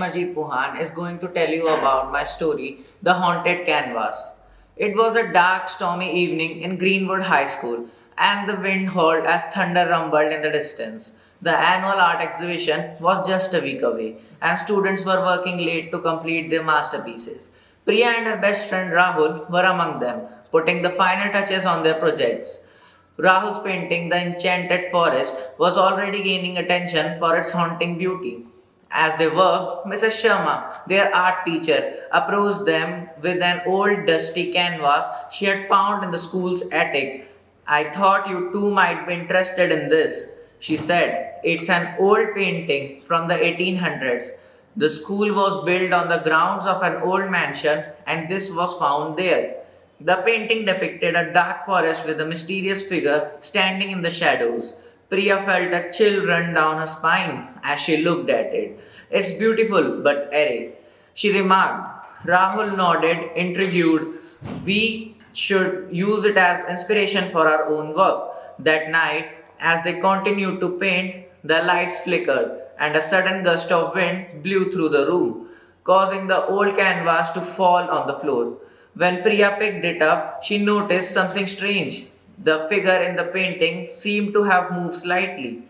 Amarjeet Puhan is going to tell you about my story, The Haunted Canvas. It was a dark, stormy evening in Greenwood High School, and the wind howled as thunder rumbled in the distance. The annual art exhibition was just a week away, and students were working late to complete their masterpieces. Priya and her best friend Rahul were among them, putting the final touches on their projects. Rahul's painting, The Enchanted Forest, was already gaining attention for its haunting beauty. As they worked, Mrs. Sharma, their art teacher, approached them with an old dusty canvas she had found in the school's attic. I thought you two might be interested in this, she said. It's an old painting from the 1800s. The school was built on the grounds of an old mansion, and this was found there. The painting depicted a dark forest with a mysterious figure standing in the shadows. Priya felt a chill run down her spine as she looked at it. It's beautiful but airy, she remarked. Rahul nodded, intrigued. We should use it as inspiration for our own work. That night, as they continued to paint, the lights flickered and a sudden gust of wind blew through the room, causing the old canvas to fall on the floor. When Priya picked it up, she noticed something strange. The figure in the painting seemed to have moved slightly.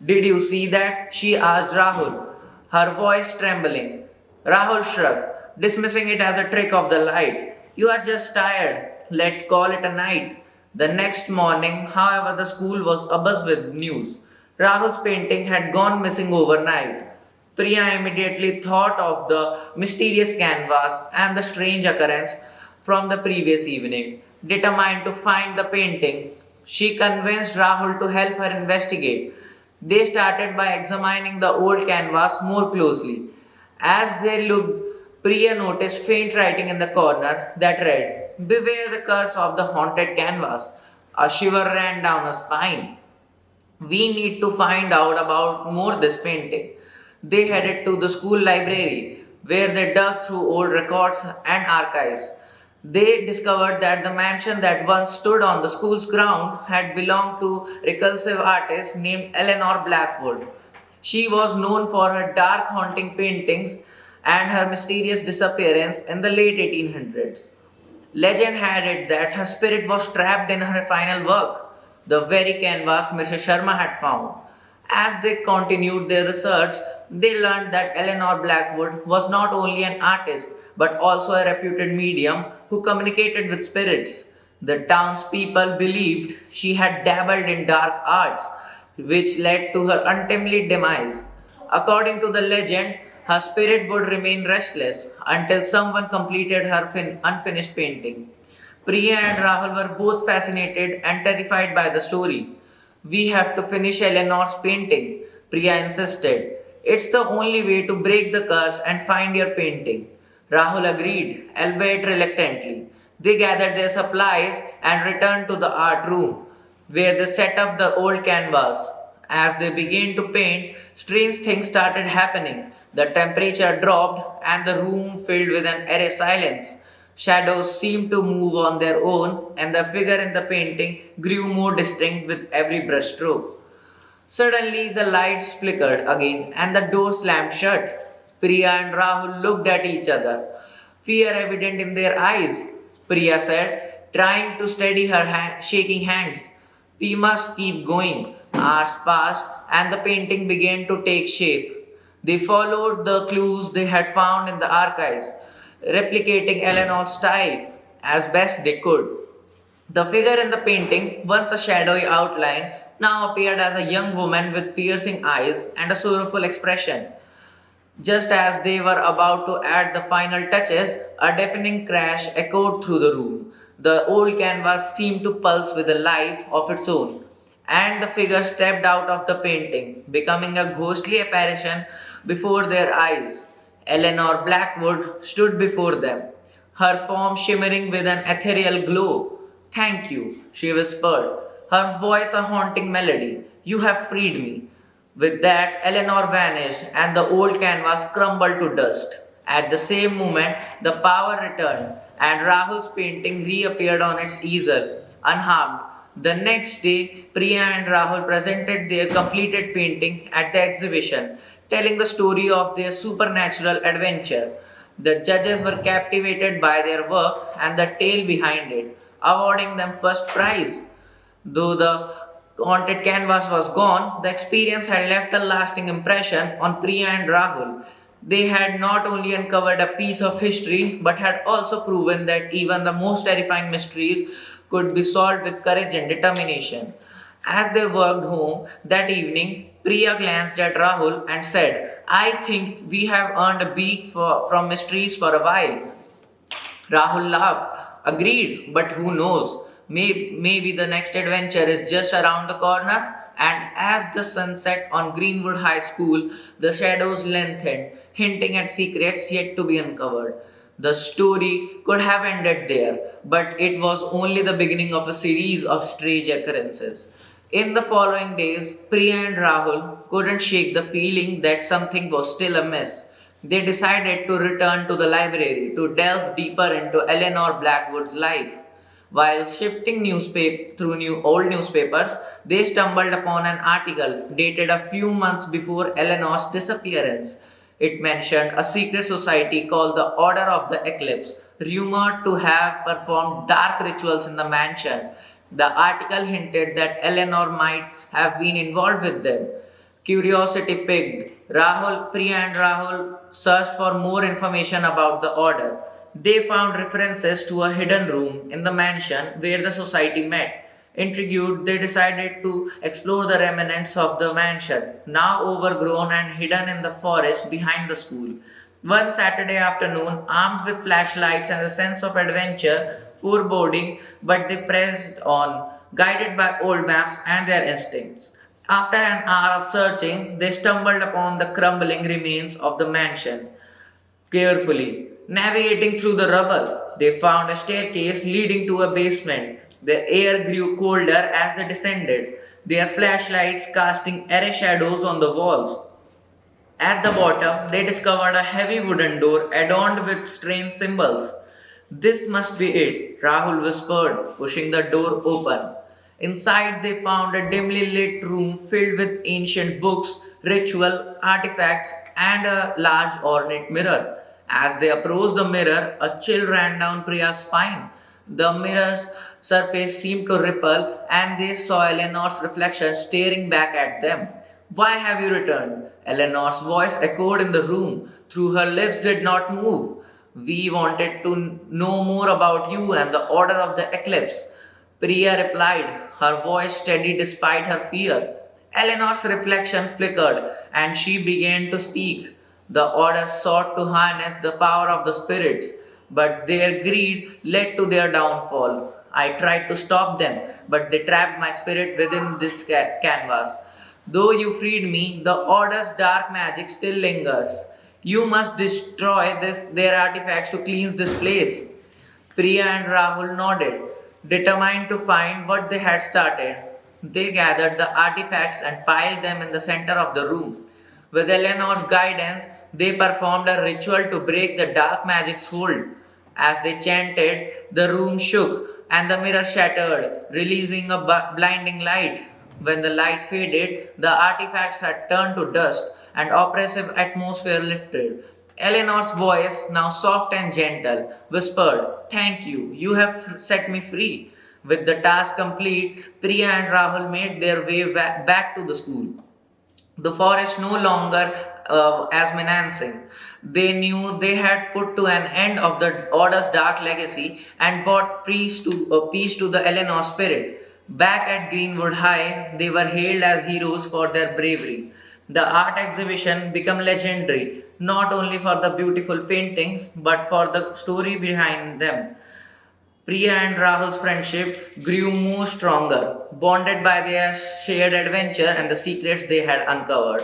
Did you see that? She asked Rahul, her voice trembling. Rahul shrugged, dismissing it as a trick of the light. You are just tired. Let's call it a night. The next morning, however, the school was abuzz with news. Rahul's painting had gone missing overnight. Priya immediately thought of the mysterious canvas and the strange occurrence from the previous evening. Determined to find the painting, she convinced Rahul to help her investigate. They started by examining the old canvas more closely. As they looked, Priya noticed faint writing in the corner that read, Beware the curse of the haunted canvas. A shiver ran down her spine. We need to find out about more this painting. They headed to the school library where they dug through old records and archives. They discovered that the mansion that once stood on the school's ground had belonged to recursive artist named Eleanor Blackwood. She was known for her dark haunting paintings and her mysterious disappearance in the late 1800s. Legend had it that her spirit was trapped in her final work, the very canvas Mrs. Sharma had found. As they continued their research, they learned that Eleanor Blackwood was not only an artist but also a reputed medium who communicated with spirits. The townspeople believed she had dabbled in dark arts, which led to her untimely demise. According to the legend, her spirit would remain restless until someone completed her unfinished painting. Priya and Rahul were both fascinated and terrified by the story. We have to finish Eleanor's painting, Priya insisted. It's the only way to break the curse and find your painting. Rahul agreed, albeit reluctantly. They gathered their supplies and returned to the art room, where they set up the old canvas. As they began to paint, strange things started happening. The temperature dropped and the room filled with an eerie silence. Shadows seemed to move on their own, and the figure in the painting grew more distinct with every brushstroke. Suddenly, the lights flickered again and the door slammed shut. Priya and Rahul looked at each other, fear evident in their eyes. Priya said, trying to steady her shaking hands. We must keep going. Hours passed and the painting began to take shape. They followed the clues they had found in the archives, replicating Eleanor's style as best they could. The figure in the painting, once a shadowy outline, now appeared as a young woman with piercing eyes and a sorrowful expression. Just as they were about to add the final touches, a deafening crash echoed through the room. The old canvas seemed to pulse with a life of its own, and the figure stepped out of the painting, becoming a ghostly apparition before their eyes. Eleanor Blackwood stood before them, her form shimmering with an ethereal glow. Thank you, she whispered, her voice a haunting melody. You have freed me. With that, Eleanor vanished and the old canvas crumbled to dust. At the same moment, the power returned and Rahul's painting reappeared on its easel, unharmed. The next day, Priya and Rahul presented their completed painting at the exhibition, telling the story of their supernatural adventure. The judges were captivated by their work and the tale behind it, awarding them first prize. Though the haunted canvas was gone, the experience had left a lasting impression on Priya and Rahul. They had not only uncovered a piece of history but had also proven that even the most terrifying mysteries could be solved with courage and determination. As they worked home that evening, Priya glanced at Rahul and said, I think we have earned a from mysteries for a while. Rahul laughed. Agreed, but who knows? Maybe the next adventure is just around the corner. And as the sun set on Greenwood High School, the shadows lengthened, hinting at secrets yet to be uncovered. The story could have ended there, but it was only the beginning of a series of strange occurrences. In the following days, Priya and Rahul couldn't shake the feeling that something was still amiss. They decided to return to the library to delve deeper into Eleanor Blackwood's life. While shifting through old newspapers, they stumbled upon an article dated a few months before Eleanor's disappearance. It mentioned a secret society called the Order of the Eclipse, rumored to have performed dark rituals in the mansion. The article hinted that Eleanor might have been involved with them. Curiosity piqued. Priya and Rahul searched for more information about the order. They found references to a hidden room in the mansion where the society met. Intrigued, they decided to explore the remnants of the mansion, now overgrown and hidden in the forest behind the school. One Saturday afternoon, armed with flashlights and a sense of adventure, foreboding, but they pressed on, guided by old maps and their instincts. After an hour of searching, they stumbled upon the crumbling remains of the mansion. Carefully navigating through the rubble, they found a staircase leading to a basement. The air grew colder as they descended, their flashlights casting eerie shadows on the walls. At the bottom, they discovered a heavy wooden door adorned with strange symbols. This must be it, Rahul whispered, pushing the door open. Inside, they found a dimly lit room filled with ancient books, ritual artifacts, and a large ornate mirror. As they approached the mirror, a chill ran down Priya's spine. The mirror's surface seemed to ripple, and they saw Eleanor's reflection staring back at them. Why have you returned? Eleanor's voice echoed in the room, though her lips did not move. We wanted to know more about you and the order of the eclipse. Priya replied, her voice steady despite her fear. Eleanor's reflection flickered, and she began to speak. The order sought to harness the power of the spirits, but their greed led to their downfall. I tried to stop them, but they trapped my spirit within this canvas. Though you freed me, the order's dark magic still lingers. You must destroy their artifacts to cleanse this place. Priya and Rahul nodded, determined to find what they had started. They gathered the artifacts and piled them in the center of the room. With Eleanor's guidance, they performed a ritual to break the dark magic's hold. As they chanted, the room shook and the mirror shattered, releasing a blinding light. When the light faded, the artifacts had turned to dust and oppressive atmosphere lifted. Eleanor's voice, now soft and gentle, whispered, Thank you, you have set me free. With the task complete, Priya and Rahul made their way back to the school. The forest no longer as menacing. They knew they had put to an end of the Order's dark legacy and brought peace to the Eleanor spirit. Back at Greenwood High, they were hailed as heroes for their bravery. The art exhibition became legendary, not only for the beautiful paintings but for the story behind them. Priya and Rahul's friendship grew more stronger, bonded by their shared adventure and the secrets they had uncovered.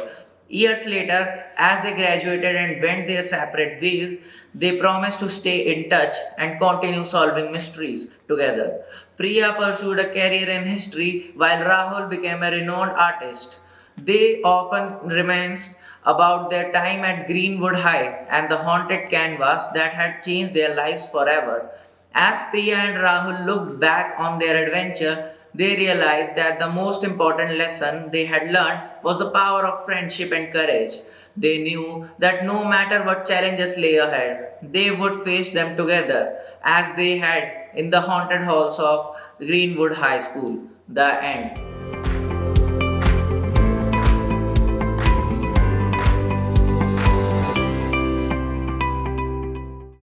Years later, as they graduated and went their separate ways, they promised to stay in touch and continue solving mysteries together. Priya pursued a career in history while Rahul became a renowned artist. They often reminisced about their time at Greenwood High and the haunted canvas that had changed their lives forever. As Priya and Rahul looked back on their adventure, they realized that the most important lesson they had learned was the power of friendship and courage. They knew that no matter what challenges lay ahead, they would face them together as they had in the haunted halls of Greenwood High School. The end.